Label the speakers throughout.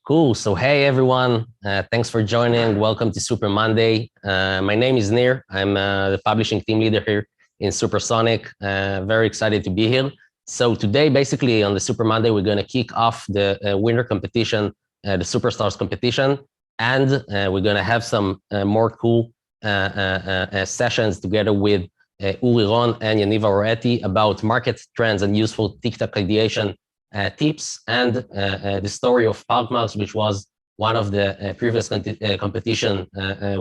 Speaker 1: Cool. So, hey, everyone. Thanks for joining. Welcome to Super Monday. My name is Nir. I'm the publishing team leader here in Supersonic. Very excited to be here. So today, basically on the Super Monday, we're going to kick off the winter competition, the Superstars competition, and we're going to have some more cool sessions together with Uri Ron and Yaniv Haroety about market trends and useful TikTok ideation tips, and the story of Parkmars, which was one of the previous competition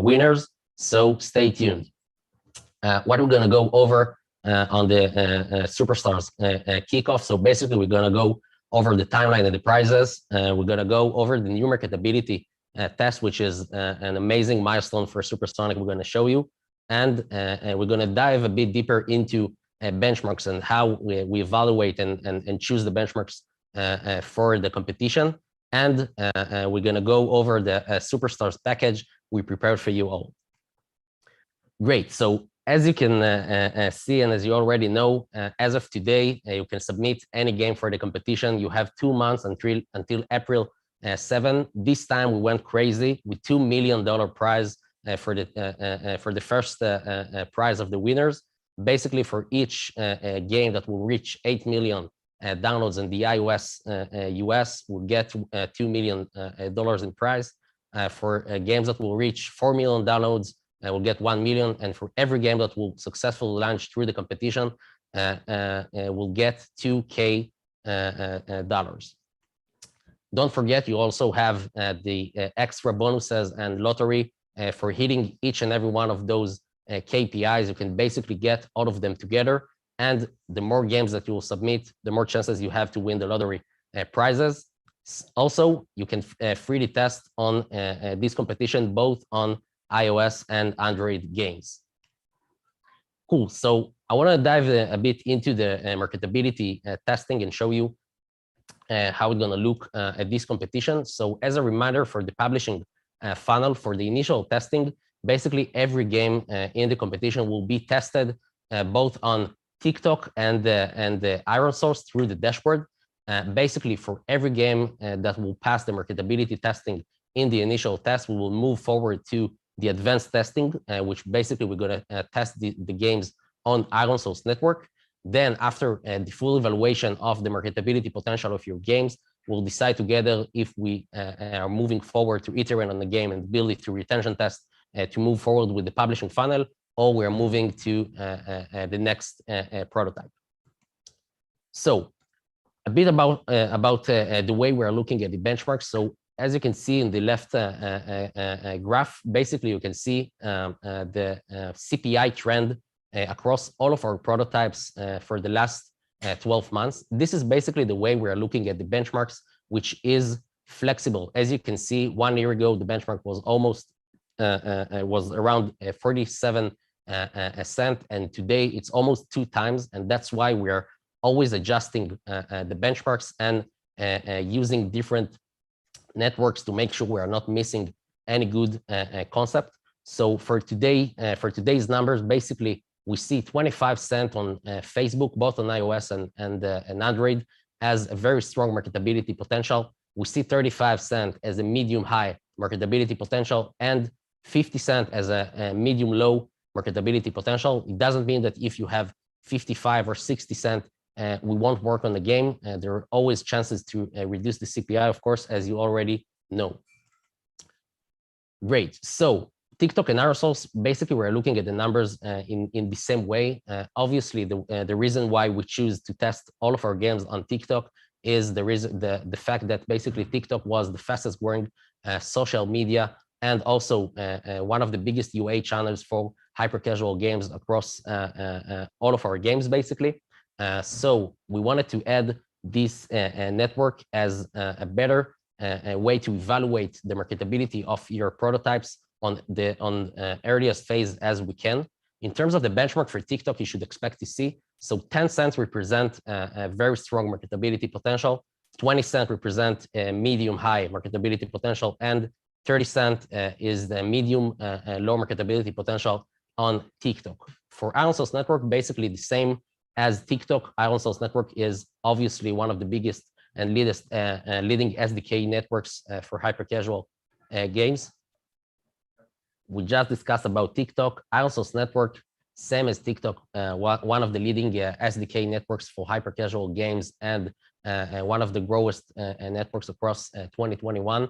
Speaker 1: winners. So stay tuned. What we're going to go over on the Superstars kickoff. So basically, we're going to go over the timeline and the prizes. We're going to go over the new marketability test, which is an amazing milestone for Supersonic. We're going to show you, and we're going to dive a bit deeper into benchmarks and how we evaluate and choose the benchmarks for the competition. And we're going to go over the Superstars package we prepared for you all. Great. So as you can see, and as you already know, as of today, you can submit any game for the competition. You have 2 months until April 7. This time we went crazy with $2 million prize for the first prize of the winners. Basically, for each game that will reach 8 million downloads in the iOS US, we'll get $2 million in prize. For games that will reach 4 million downloads, we'll get 1 million. And for every game that will successfully launch through the competition, we'll get $2K. Don't forget, you also have the extra bonuses and lottery for hitting each and every one of those KPIs. You can basically get all of them together, and the more games that you will submit, the more chances you have to win the lottery prizes. Also, you can freely test on this competition both on iOS and Android games. Cool. So I want to dive a bit into the marketability testing and show you how it's going to look at this competition. So as a reminder, for the publishing funnel, for the initial testing, basically every game in the competition will be tested both on TikTok and the Iron Source through the dashboard. Basically, for every game that will pass the marketability testing in the initial test, we will move forward to the advanced testing, which basically we're going to test the games on Iron Source network. Then after the full evaluation of the marketability potential of your games, we'll decide together if we are moving forward to iterate on the game and build it to retention test to move forward with the publishing funnel, or we're moving to the next prototype. So a bit about the way we're looking at the benchmarks. So as you can see in the left graph, basically you can see the CPI trend across all of our prototypes for the last 12 months. This is basically the way we're looking at the benchmarks, which is flexible. As you can see, 1 year ago, the benchmark was almost was around 47 cent, and today it's almost 2 times, and that's why we're always adjusting the benchmarks and using different networks to make sure we are not missing any good concept. So for today's numbers, basically we see 25 cents on Facebook, both on iOS and Android, as a very strong marketability potential. We see 35 cents as a medium-high marketability potential, and 50 cents as a medium-low marketability potential. It doesn't mean that if you have 55 or 60 cents, we won't work on the game. There are always chances to reduce the CPI, of course, as you already know. Great. So TikTok and Aerosols, basically we're looking at the numbers in the same way. Obviously, the reason why we choose to test all of our games on TikTok is the fact that basically TikTok was the fastest growing social media, and also one of the biggest UA channels for hyper casual games across all of our games, basically. So we wanted to add this network as a better way to evaluate the marketability of your prototypes on earliest phase as we can. In terms of the benchmark for TikTok, you should expect to see, so 10 cents represent a very strong marketability potential, 20 cents represent a medium-high marketability potential, and 30 cents is the medium-low marketability potential on TikTok. For Iron Source Network, basically the same as TikTok. Iron Source Network is obviously one of the biggest and leading SDK networks for hyper-casual games. We just discussed about TikTok. ironSource Network, same as TikTok, one of the leading SDK networks for hyper-casual games and one of the growest networks across 2021.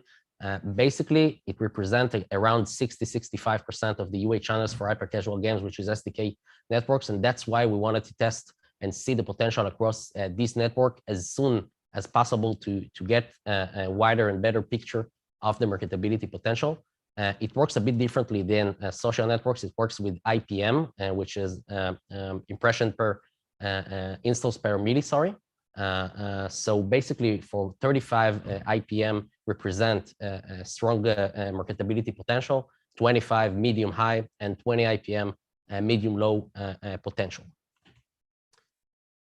Speaker 1: Basically, it represents around 60-65% of the UA channels for hyper-casual games, which is SDK networks, and that's why we wanted to test and see the potential across this network as soon as possible to get a wider and better picture of the marketability potential. It works a bit differently than social networks. It works with IPM, which is impression per installs per milli, sorry. So basically for 35 IPM represent a strong marketability potential, 25 medium high, and 20 IPM medium low potential.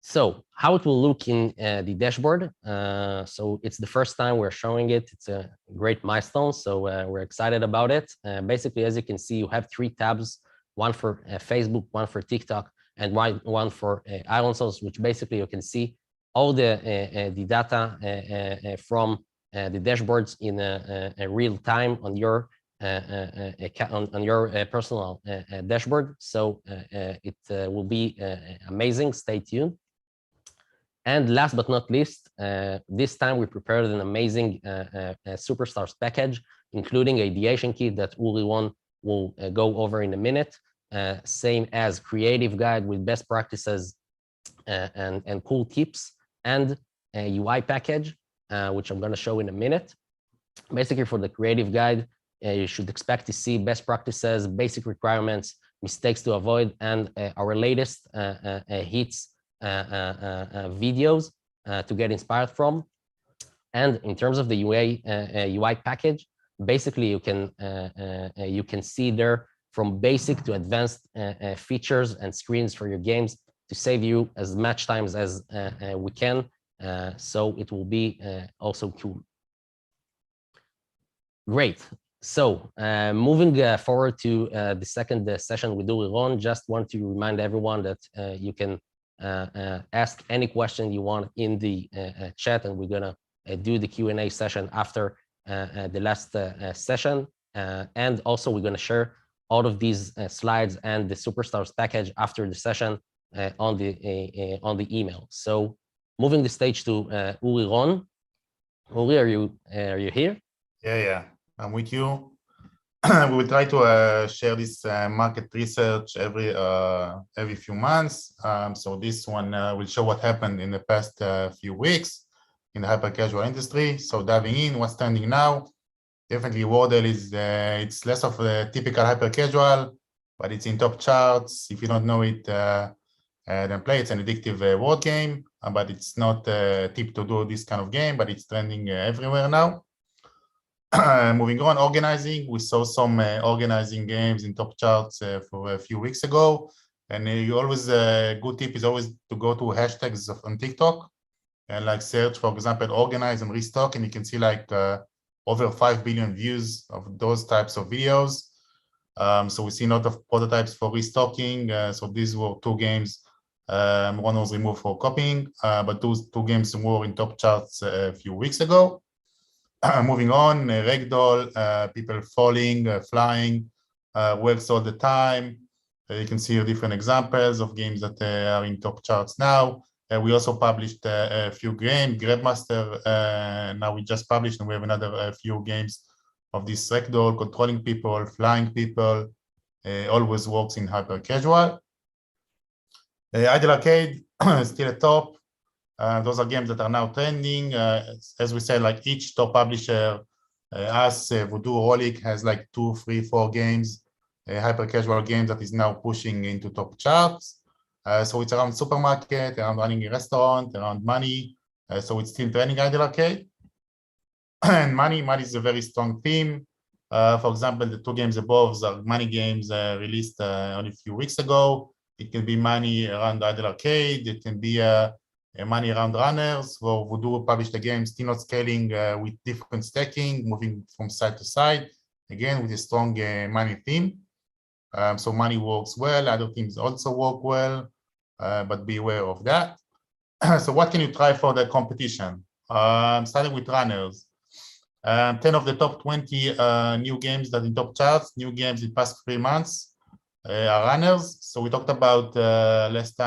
Speaker 1: So how it will look in the dashboard. So it's the first time we're showing it. It's a great milestone, so we're excited about it. Basically, as you can see, you have 3 tabs, one for Facebook, one for TikTok, and one for ironSource, which basically you can see all the data from the dashboards in a real time on your personal dashboard. So it will be amazing. Stay tuned. And last but not least, this time we prepared an amazing Superstars package, including ideation kit that Uri Ron will go over in a minute. Same as creative guide with best practices and cool tips, and a UI package, which I'm going to show in a minute. Basically, for the creative guide, you should expect to see best practices, basic requirements, mistakes to avoid, and our latest hits videos to get inspired from. And in terms of the UI package, basically you can see there from basic to advanced features and screens for your games to save you as much time as we can. So it will be also cool. Great. So moving forward to the second session with Uri Ron, just want to remind everyone that you can ask any question you want in the chat, and we're gonna do the Q&A session after the last session. And also we're gonna share all of these slides and the Superstars package after the session on the email. So moving the stage to Uri Ron. Uri, are you here?
Speaker 2: Yeah, I'm with you. We will try to share this market research every few months. So this one will show what happened in the past few weeks in the hyper-casual industry. So diving in, what's trending now? Definitely Wordle is it's less of a typical hyper-casual, but it's in top charts. If you don't know it, then play. It's an addictive word game, but it's not a tip to do this kind of game, but it's trending everywhere now. Moving on, organizing. We saw some organizing games in top charts for a few weeks ago. And you always, a good tip is always to go to hashtags on TikTok and like search, for example, organize and restock. And you can see like over 5 billion views of those types of videos. So we see a lot of prototypes for restocking. So these were 2 games. One was removed for copying, but those 2 games were in top charts a few weeks ago. Moving on, ragdoll, people falling, flying, works all the time. You can see different examples of games that are in top charts now. We also published a few games, Grabmaster. Now we just published, and we have another few games of this ragdoll, controlling people, flying people, always works in hyper casual. Idle Arcade still at top. Those are games that are now trending. As we said, like each top publisher, us, Voodoo, Rolik has like 2, 3, 4 games, hyper casual games that is now pushing into top charts. So it's around supermarket, around running a restaurant, around money. So it's still trending Idle Arcade. And money is a very strong theme. For example, the 2 games above are money games released only a few weeks ago. It can be money around Idle Arcade. It can be money around runners. For Voodoo published a game, still not scaling with different stacking, moving from side to side, again with a strong money theme. So money works well. Other themes also work well, but be aware of that. So what can you try for the competition? Starting with runners. 10 of the top 20 new games that in top charts, new games in past 3 months are runners. So we talked about last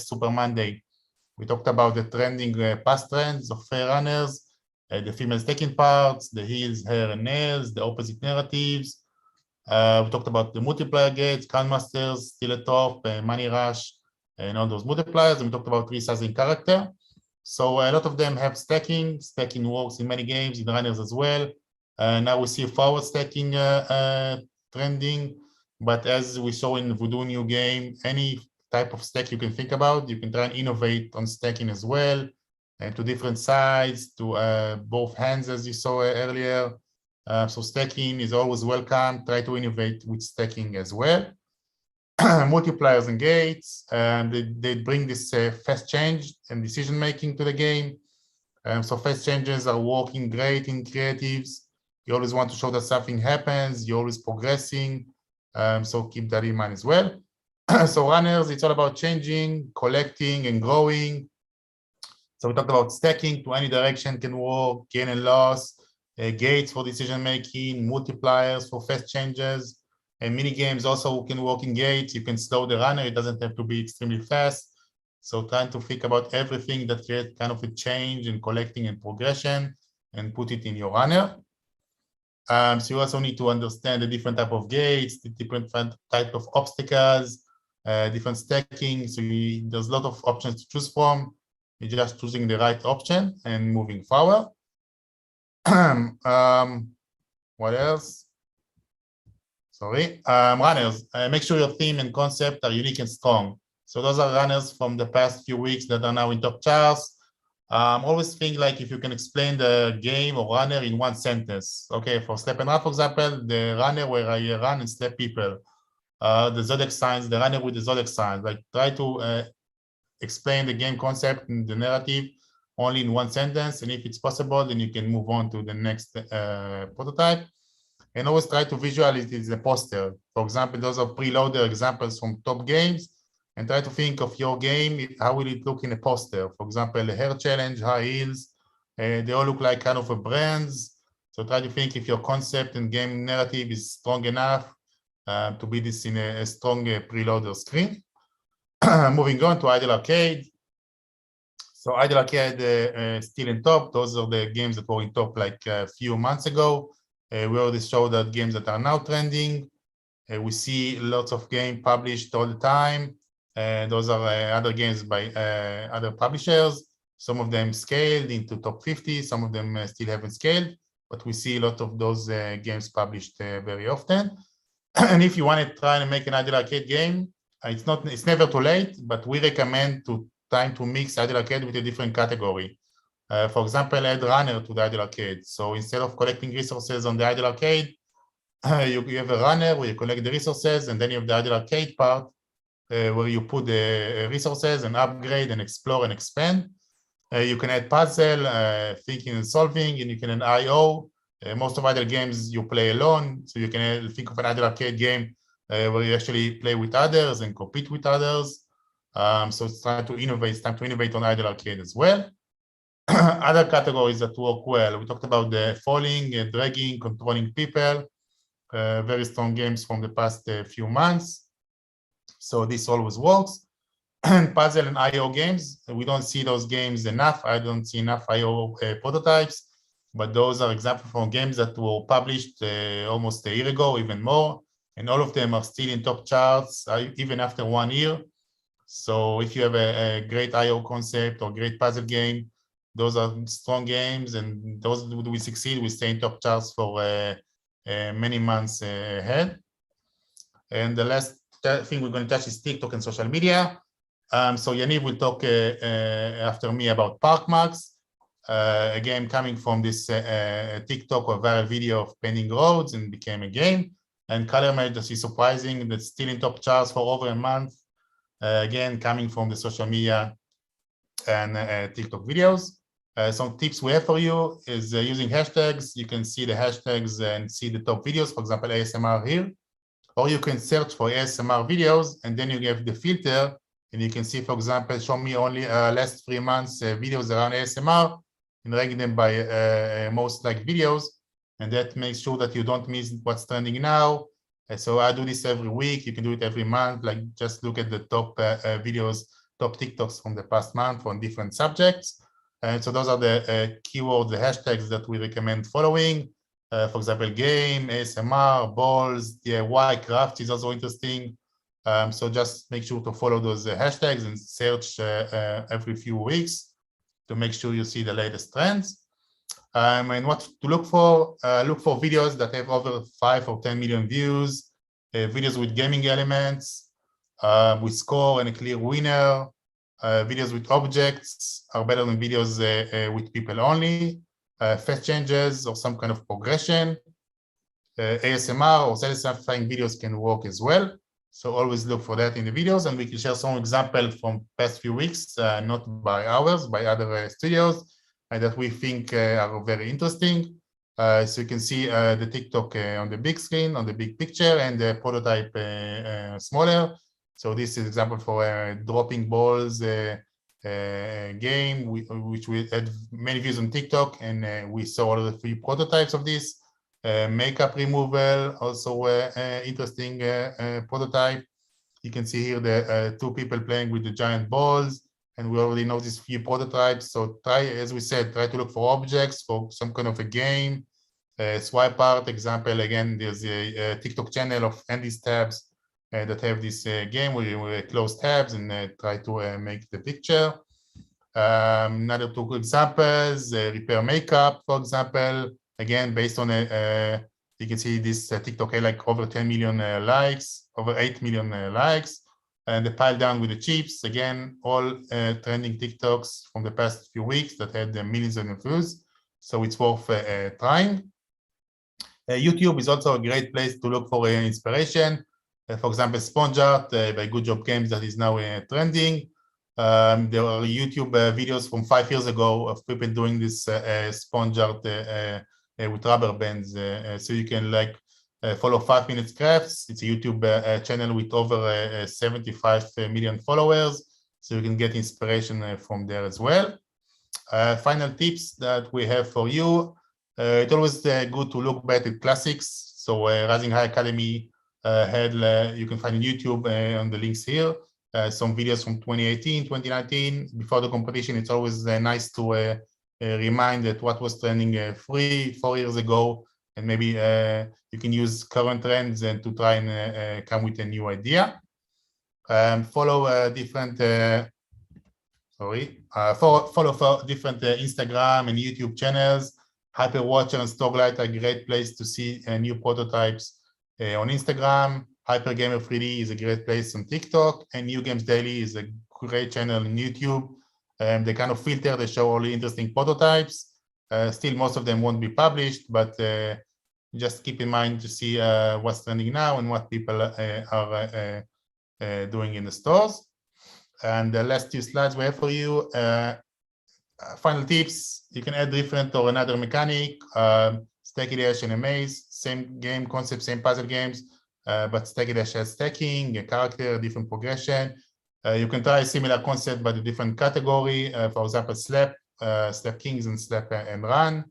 Speaker 2: Super Monday, we talked about the trending past trends of runners, the females taking parts, the heels, hair, and nails, the opposite narratives. We talked about the multiplier gates, Grandmasters, still at top, Money Rush, and all those multipliers. And we talked about resizing character. So a lot of them have stacking. Stacking works in many games, in runners as well. Now we see forward stacking trending. But as we saw in Voodoo New Game, any type of stack you can think about, you can try and innovate on stacking as well, and to different sides, to both hands, as you saw earlier. So stacking is always welcome. Try to innovate with stacking as well. Multipliers and gates, they bring this fast change and decision making to the game. So fast changes are working great in creatives. You always want to show that something happens. You're always progressing. So keep that in mind as well. So runners, it's all about changing, collecting, and growing. So we talked about stacking to any direction can work, gain and loss, gates for decision making, multipliers for fast changes. And mini games also can work in gates. You can slow the runner. It doesn't have to be extremely fast. So trying to think about everything that creates kind of a change in collecting and progression and put it in your runner. So you also need to understand the different type of gates, the different type of obstacles, different stacking. So there's a lot of options to choose from. You're just choosing the right option and moving forward. What else? Sorry, runners, make sure your theme and concept are unique and strong. So those are runners from the past few weeks that are now in top charts. Always think like if you can explain the game or runner in one sentence. Okay, for Slap and Run, for example, the runner where I run and slap people. The zodiac signs, the runner with the zodiac signs. Like try to explain the game concept and the narrative only in one sentence. And if it's possible, then you can move on to the next prototype. And always try to visualize it as a poster. For example, those are preloaded examples from top games. And try to think of your game, how will it look in a poster? For example, the hair challenge, high heels, they all look like kind of a brands. So try to think if your concept and game narrative is strong enough to be this in a strong preloader screen. Moving on to Idle Arcade. So Idle Arcade still in top. Those are the games that were in top like a few months ago. We already showed that games that are now trending. We see lots of games published all the time. Those are other games by other publishers. Some of them scaled into top 50. Some of them still haven't scaled, but we see a lot of those games published very often. And if you want to try and make an Idle Arcade game, it's never too late, but we recommend time to mix Idle Arcade with a different category. For example, add runner to the Idle Arcade. So instead of collecting resources on the Idle Arcade, you have a runner where you collect the resources, and then you have the Idle Arcade part where you put the resources and upgrade and explore and expand. You can add puzzle, thinking and solving, and you can add IO. Most of other games you play alone, so you can think of an Idle Arcade game where you actually play with others and compete with others. So it's time to innovate. It's time to innovate on Idle Arcade as well. Other categories that work well. We talked about the falling, dragging, controlling people. Very strong games from the past few months. So this always works. And puzzle and IO games, we don't see those games enough. I don't see enough IO prototypes, but those are examples from games that were published almost a year ago, even more. And all of them are still in top charts, even after 1 year. So if you have a great IO concept or great puzzle game, those are strong games, and those who will succeed will stay in top charts for many months ahead. And the last thing we're going to touch is TikTok and social media. So Yaniv will talk after me about Parkmarks, again coming from this TikTok or viral video of painting roads and became a game. And Color Match is surprising, that's still in top charts for over a month. Again, coming from the social media and TikTok videos. Some tips we have for you is using hashtags. You can see the hashtags and see the top videos, for example, ASMR here. Or you can search for ASMR videos, and then you have the filter, and you can see, for example, show me only last 3 months videos around ASMR. and ranking them by most liked videos, and that makes sure that you don't miss what's trending now. So I do this every week. You can do it every month. Like just look at the top videos, top TikToks from the past month on different subjects. And so those are the keywords, the hashtags that we recommend following. For example, game, ASMR, balls, DIY, craft is also interesting. So just make sure to follow those hashtags and search every few weeks to make sure you see the latest trends. And what to look for videos that have over 5 or 10 million views, videos with gaming elements, with score and a clear winner. Videos with objects are better than videos with people only. Fast changes or some kind of progression. ASMR or satisfying videos can work as well. So always look for that in the videos, and we can share some examples from past few weeks, not by ours, by other studios that we think are very interesting. So you can see the TikTok on the big screen, on the big picture, and the prototype smaller. So this is example for dropping balls game, which we had many views on TikTok, and we saw all the 3 prototypes of this. Makeup removal, also interesting prototype. You can see here the 2 people playing with the giant balls, and we already know these few prototypes. So try, as we said, try to look for objects for some kind of a game. Swipe art example, again, there's a TikTok channel of Andy's tabs that have this game where you close tabs and try to make the picture. Another 2 examples, repair makeup, for example. Again, based on you can see this TikTok had like over 10 million likes, over 8 million likes, and the pile down with the chips. Again, all trending TikToks from the past few weeks that had millions of views. So it's worth trying. YouTube is also a great place to look for inspiration. For example, Sponge Art by Good Job Games that is now trending. There are YouTube videos from 5 years ago of people doing this sponge art with rubber bands. So you can like follow 5 Minutes Crafts. It's a YouTube channel with over 75 million followers. So you can get inspiration from there as well. Final tips that we have for you. It's always good to look back at classics. So Rising High Academy had, you can find on YouTube on the links here. Some videos from 2018, 2019, before the competition. It's always nice to remind that what was trending 3-4 years ago, and maybe you can use current trends and to try and come with a new idea. Follow different, follow different Instagram and YouTube channels. Hyperwatcher and Stoglight are a great place to see new prototypes on Instagram. Hypergamer 3D is a great place on TikTok, and New Games Daily is a great channel on YouTube. They kind of filter, they show all the interesting prototypes. Still, most of them won't be published, but just keep in mind to see what's trending now and what people are doing in the stores. And the last 2 slides we have for you. Final tips, you can add different or another mechanic. Stacky Dash and Amaze, same game concept, same puzzle games. But Stacky Dash has stacking, a character, different progression. You can try a similar concept but a different category. For example, Slap Kings and Slap and Run.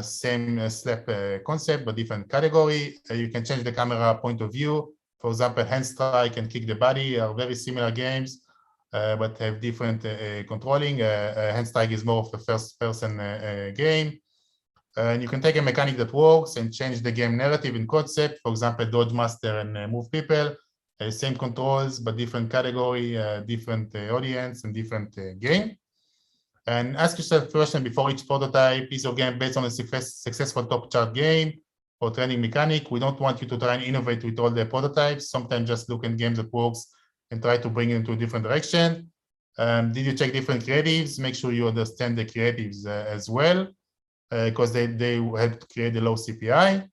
Speaker 2: Same Slap concept but different category. You can change the camera point of view. For example, Hand Strike and Kick the Body are very similar games, but have different controlling. Hand Strike is more of a first-person game. And you can take a mechanic that works and change the game narrative and concept. For example, Dodge Master and Move People. Same controls, but different category, different audience, and different game. And ask yourself a question before each prototype. Is your game based on a successful top chart game or trending mechanic? We don't want you to try and innovate with all the prototypes. Sometimes just look at games that works and try to bring it into a different direction. Did you check different creatives? Make sure you understand the creatives as well, because they help to create the low CPI.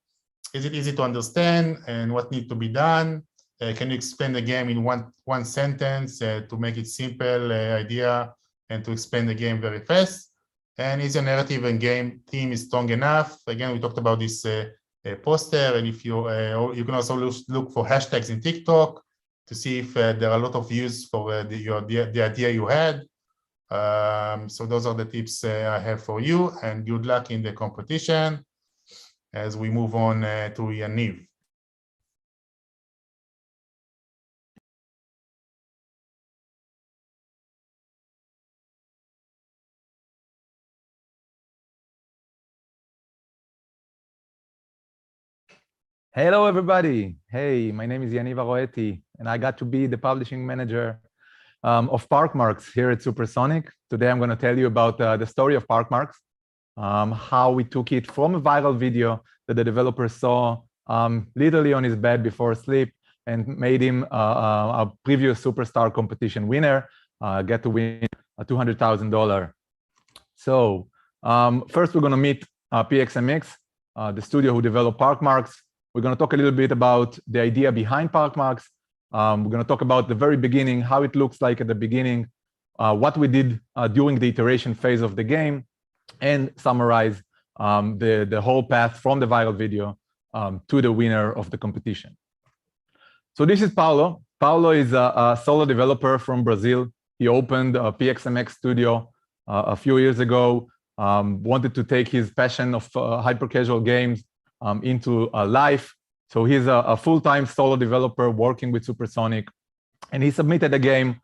Speaker 2: Is it easy to understand, and what needs to be done? Can you explain the game in one sentence to make it simple idea and to explain the game very fast? And is your narrative and game team is strong enough? Again, we talked about this poster, and if you can also look for hashtags in TikTok to see if there are a lot of views for the idea you had. So those are the tips I have for you, and good luck in the competition as we move on to Yaniv.
Speaker 3: Hello, everybody. Hey, my name is Yaniv Haroety, and I got to be the publishing manager of Parkmarks here at Supersonic. Today, I'm going to tell you about the story of Parkmarks, how we took it from a viral video that the developer saw literally on his bed before sleep and made him a previous Superstar competition winner, get to win a $200,000. So first, we're going to meet PXMX, the studio who developed Parkmarks. We're going to talk a little bit about the idea behind Parkmarks. We're going to talk about the very beginning, how it looks like at the beginning, what we did during the iteration phase of the game, and summarize the whole path from the viral video to the winner of the competition. So this is Paulo. Paulo is a solo developer from Brazil. He opened a PXMX studio a few years ago, wanted to take his passion of hyper-casual games into life. So he's a full-time solo developer working with Supersonic, and he submitted a game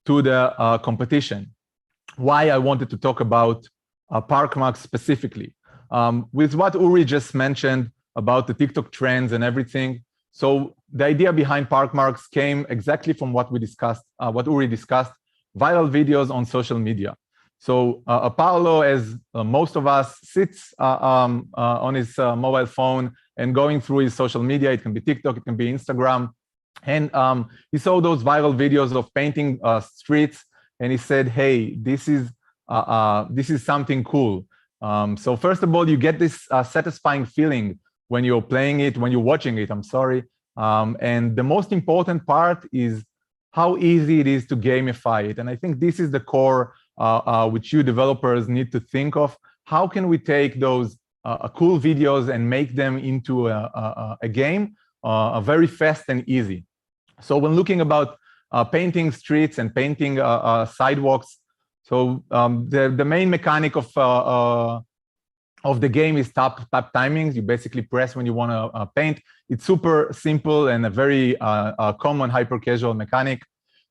Speaker 3: to the competition. Why I wanted to talk about Parkmarks specifically. With what Uri just mentioned about the TikTok trends and everything, so the idea behind Parkmarks came exactly from what we discussed, what Uri discussed, viral videos on social media. So Paulo, as most of us, sits on his mobile phone and going through his social media. It can be TikTok, it can be Instagram. And he saw those viral videos of painting streets, and he said, hey, this is something cool. So first of all, you get this satisfying feeling when you're playing it, when you're watching it, I'm sorry. And the most important part is how easy it is to gamify it. And I think this is the core which you developers need to think of. How can we take those cool videos and make them into a game very fast and easy? So when looking about painting streets and painting sidewalks, so the main mechanic of the game is tap timings. You basically press when you want to paint. It's super simple and a very common hyper-casual mechanic.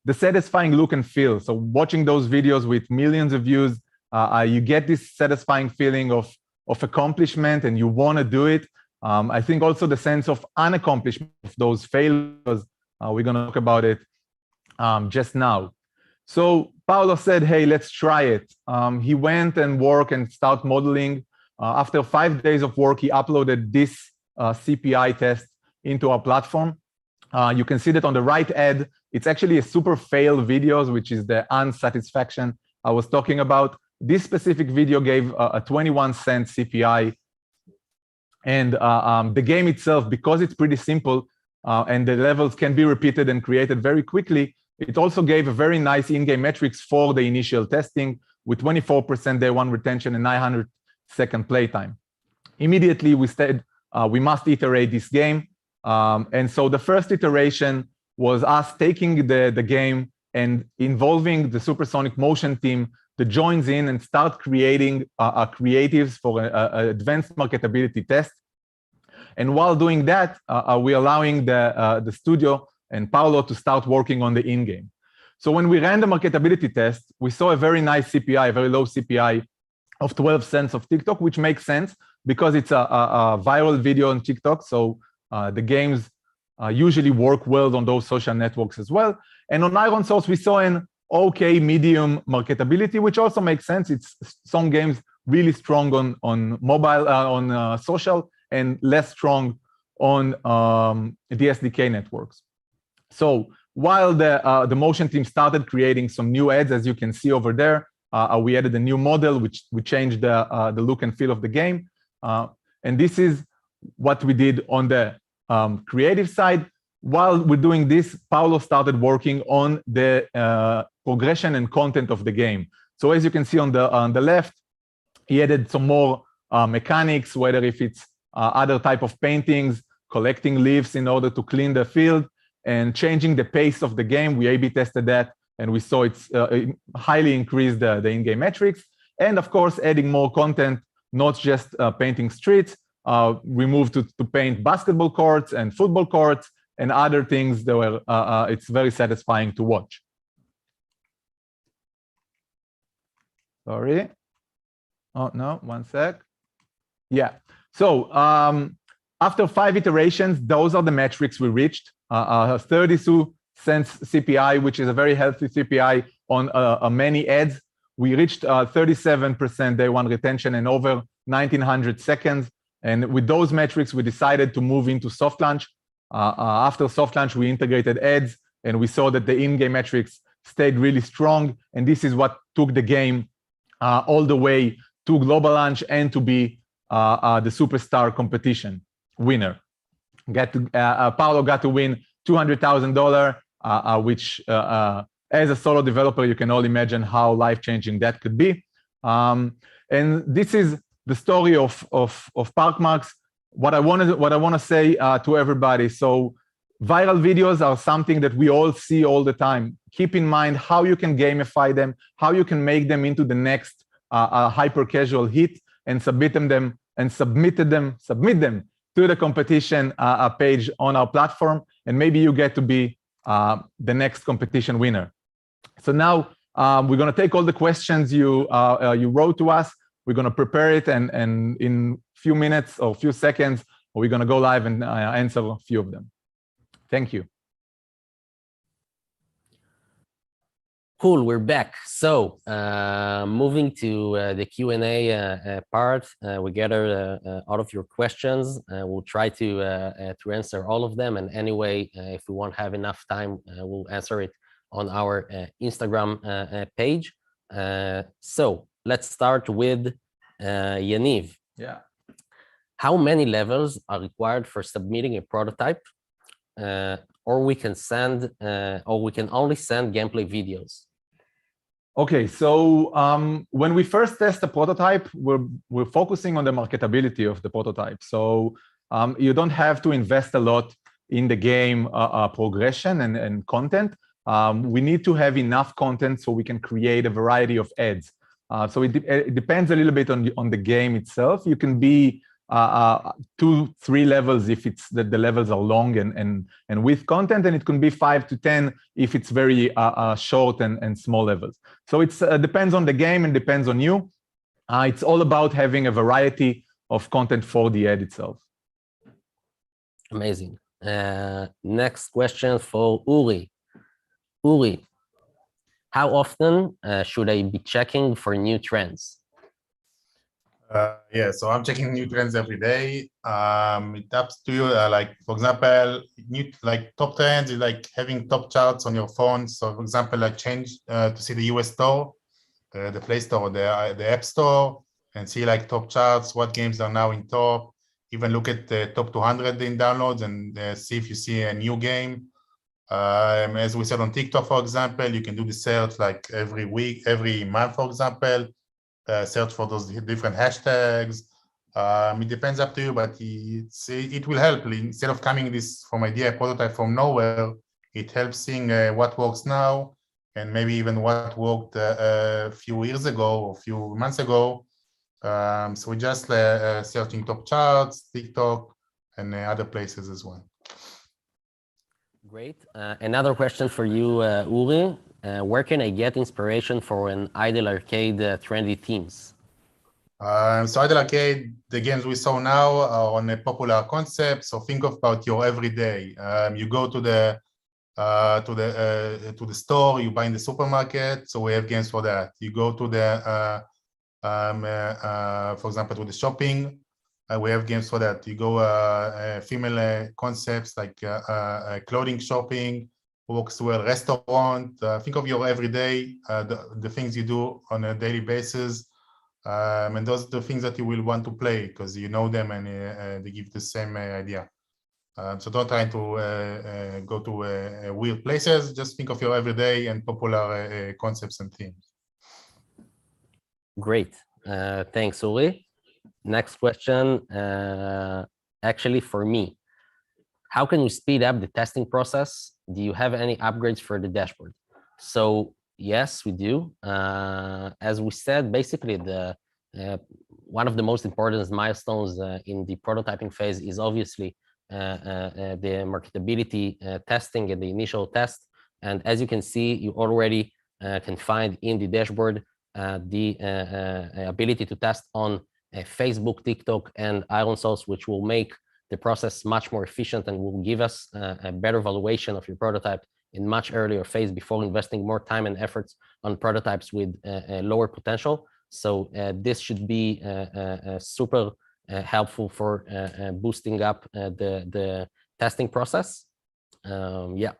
Speaker 3: The satisfying look and feel. So watching those videos with millions of views, you get this satisfying feeling of accomplishment, and you want to do it. I think also the sense of unaccomplishment of those failures. We're going to talk about it just now. So Paulo said, hey, let's try it. He went and worked and started modeling. After 5 days of work, he uploaded this CPI test into our platform. You can see that on the right ad, it's actually a super fail videos, which is the unsatisfaction I was talking about. This specific video gave a 21-cent CPI. And the game itself, because it's pretty simple and the levels can be repeated and created very quickly, it also gave a very nice in-game metrics for the initial testing with 24% day one retention and 900-second playtime. Immediately, we said we must iterate this game. And so the first iteration was us taking the game and involving the Supersonic motion team that joins in and start creating creatives for an advanced marketability test. And while doing that, we're allowing the studio and Paulo to start working on the in-game. So when we ran the marketability test, we saw a very nice CPI, a very low CPI of 12 cents of TikTok, which makes sense because it's a viral video on TikTok. So the games usually work well on those social networks as well. And on Iron Source, we saw an okay medium marketability, which also makes sense. It's some games really strong on mobile, on social, and less strong on the SDK networks. So while the motion team started creating some new ads, as you can see over there, we added a new model, which we changed the look and feel of the game. And this is what we did on the creative side. While we're doing this, Paulo started working on the progression and content of the game. So as you can see on the left, he added some more mechanics, whether if it's other type of paintings, collecting leaves in order to clean the field, and changing the pace of the game. We A/B tested that, and we saw it's highly increased the in-game metrics. And of course, adding more content, not just painting streets. We moved to paint basketball courts and football courts and other things that were, it's very satisfying to watch. Sorry. Oh, no, one sec. Yeah. So after 5 iterations, those are the metrics we reached. 32 cents CPI, which is a very healthy CPI on many ads. We reached 37% day one retention and over 1900 seconds. And with those metrics, we decided to move into soft launch. After soft launch, we integrated ads, and we saw that the in-game metrics stayed really strong. And this is what took the game all the way to global launch and to be the superstar competition winner. Paolo got to win $200,000, which as a solo developer, you can all imagine how life-changing that could be. And this is the story of Parkmarks. What I want to say to everybody. So viral videos are something that we all see all the time. Keep in mind how you can gamify them, how you can make them into the next hyper casual hit, and submit them to the competition page on our platform, and maybe you get to be the next competition winner. So now we're going to take all the questions you wrote to us. We're going to prepare it, and in a few minutes or a few seconds, we're going to go live and answer a few of them. Thank you.
Speaker 1: Cool, we're back. So moving to the Q&A part, we gathered all of your questions. We'll try to answer all of them. And anyway, if we won't have enough time, we'll answer it on our Instagram page. So let's start with Yaniv.
Speaker 3: Yeah.
Speaker 1: How many levels are required for submitting a prototype? Or we can only send gameplay videos?
Speaker 3: Okay, so when we first test a prototype, we're focusing on the marketability of the prototype. So you don't have to invest a lot in the game progression and content. We need to have enough content so we can create a variety of ads. So it depends a little bit on the game itself. You can be 2-3 levels if it's the levels are long and with content, and it can be 5 to 10 if it's very short and small levels. So it depends on the game and depends on you. It's all about having a variety of content for the ad itself.
Speaker 1: Amazing. Next question for Uri. Uri, how often should I be checking for new trends?
Speaker 2: Yeah, so I'm checking new trends every day. It's up to you. Like, for example, top trends is like having top charts on your phone. So, for example, I change to see the US store, the Play Store, the App Store, and see like top charts, what games are now in top. Even look at the top 200 in downloads and see if you see a new game. As we said on TikTok, for example, you can do the search like every week, every month, for example. Search for those different hashtags. It depends up to you, but it will help. Instead of coming this from idea prototype from nowhere, it helps seeing what works now and maybe even what worked a few years ago or a few months ago. So we just searching top charts, TikTok, and other places as well.
Speaker 1: Great. Another question for you, Uri. Where can I get inspiration for an idle arcade trendy themes?
Speaker 2: So idle arcade, the games we saw now are on a popular concept. So think about your everyday. You go to the store, you buy in the supermarket. So we have games for that. You go to the for example, to the shopping. We have games for that. You go female concepts like clothing shopping. Works well, restaurant. Think of your everyday, the things you do on a daily basis, and those are the things that you will want to play because you know them and they give the same idea. So don't try to go to weird places. Just think of your everyday and popular concepts and themes.
Speaker 1: Great. Thanks, Uri. Next question, actually for me. How can we speed up the testing process? Do you have any upgrades for the dashboard? So yes, we do. As we said, basically one of the most important milestones in the prototyping phase is obviously the marketability testing and the initial test. And as you can see, you already can find in the dashboard the ability to test on Facebook, TikTok, and Iron Source, which will make the process much more efficient and will give us a better valuation of your prototype in much earlier phase before investing more time and efforts on prototypes with a lower potential. So this should be super helpful for boosting up the testing process. Yeah.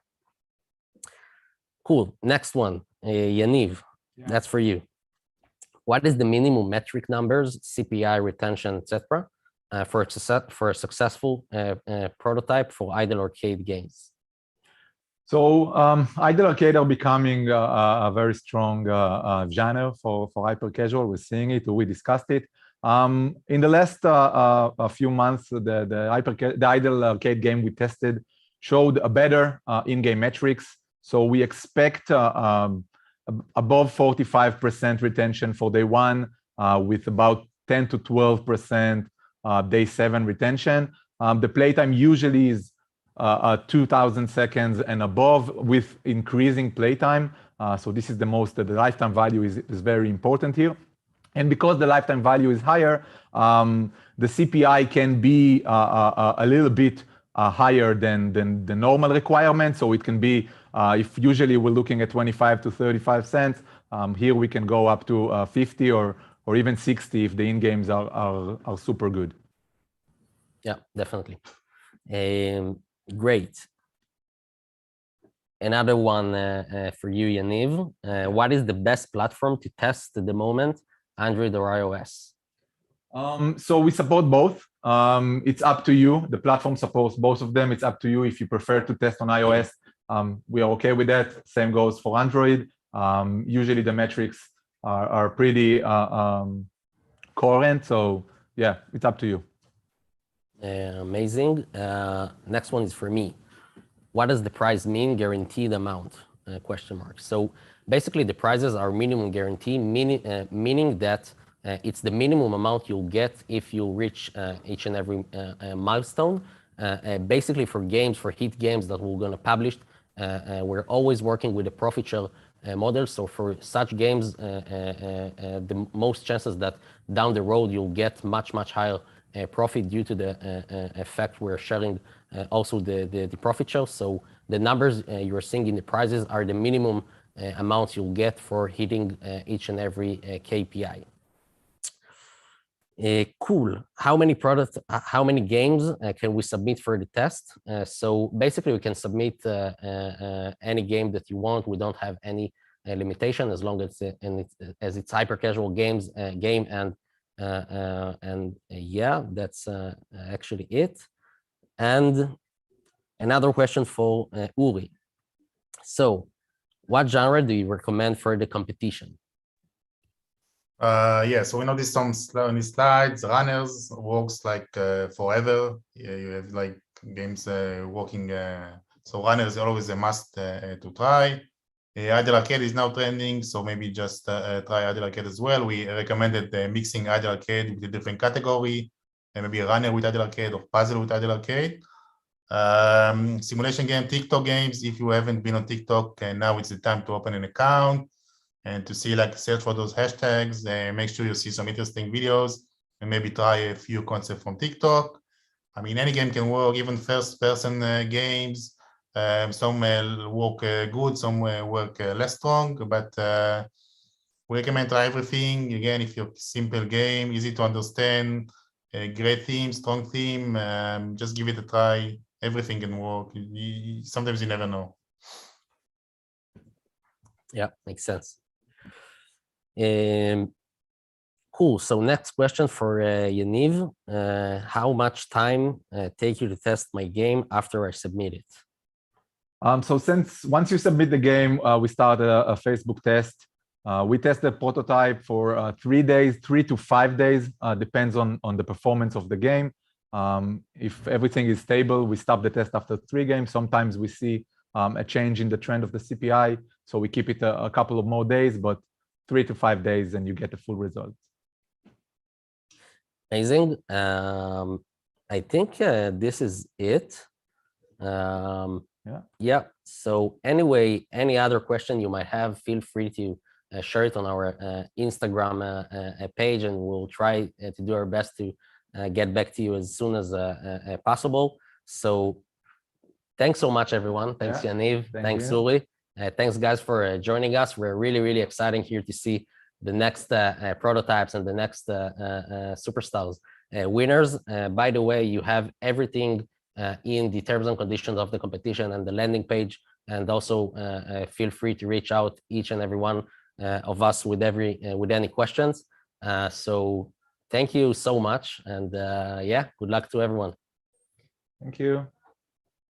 Speaker 1: Cool. Next one, Yaniv, that's for you. What is the minimum metric numbers, CPI, retention, etc., for a successful prototype for idle arcade games?
Speaker 3: So idle arcade are becoming a very strong genre for hyper casual. We're seeing it. We discussed it. In the last a few months, the idle arcade game we tested showed a better in-game metrics. So we expect above 45% retention for day one, with about 10 to 12% day 7 retention. The playtime usually is 2,000 seconds and above, with increasing playtime. So this is the lifetime value is very important here. And because the lifetime value is higher, the CPI can be a little bit higher than the normal requirement. So it can be, if usually we're looking at 25 to 35 cents, here we can go up to 50 or even 60 if the in-games are super good.
Speaker 1: Yeah, definitely. Great. Another one for you, Yaniv. What is the best platform to test at the moment, Android or iOS?
Speaker 3: So we support both. It's up to you. The platform supports both of them. It's up to you. If you prefer to test on iOS, we are okay with that. Same goes for Android. Usually the metrics are pretty coherent. So yeah, it's up to you.
Speaker 1: Amazing. Next one is for me. What does the prize mean? Guaranteed amount? Question mark. So basically, the prizes are minimum guarantee, meaning that it's the minimum amount you'll get if you reach each and every milestone. Basically, for games, for hit games that we're going to publish, we're always working with a profit share model. So for such games, the most chances that down the road you'll get much higher profit due to the effect we're sharing also the profit share. So the numbers you're seeing in the prizes are the minimum amounts you'll get for hitting each and every KPI. Cool. How many games can we submit for the test? So basically, we can submit any game that you want. We don't have any limitation as long as it's hyper casual game, and yeah, that's actually it. And another question for Uri. So, what genre do you recommend for the competition?
Speaker 2: Yeah, so we know this on the slides. Runners works like forever. Yeah, you have like games working. So runners are always a must to try. Idle arcade is now trending, so maybe just try idle arcade as well. We recommended mixing idle arcade with a different category, and maybe a runner with idle arcade or puzzle with idle arcade. Simulation game, TikTok games. If you haven't been on TikTok, now it's the time to open an account and to see, like, search for those hashtags. Make sure you see some interesting videos and maybe try a few concepts from TikTok. I mean, any game can work, even first-person games. Some work good, some work less strong, but we recommend try everything. Again, if you're simple game, easy to understand, great theme, strong theme, just give it a try. Everything can work. Sometimes you never know.
Speaker 1: Yeah, makes sense. Cool. So next question for Yaniv. How much time take you to test my game after I submit it?
Speaker 3: So once you submit the game, we start a Facebook test. We test the prototype for 3 days, 3 to 5 days, depends on the performance of the game. If everything is stable, we stop the test after 3 games. Sometimes we see a change in the trend of the CPI. So we keep it a couple of more days, but 3 to 5 days, and you get the full results.
Speaker 1: Amazing. I think this is it. Yeah. So anyway, any other question you might have, feel free to share it on our Instagram page, and we'll try to do our best to get back to you as soon as possible. So thanks so much, everyone. Thanks, Yaniv. Thanks, Uri. Thanks, guys, for joining us. We're really, really exciting here to see the next prototypes and the next Superstars winners. By the way, you have everything in the terms and conditions of the competition and the landing page. And also feel free to reach out each and every one of us with any questions. So thank you so much. And yeah, good luck to everyone.
Speaker 3: Thank you.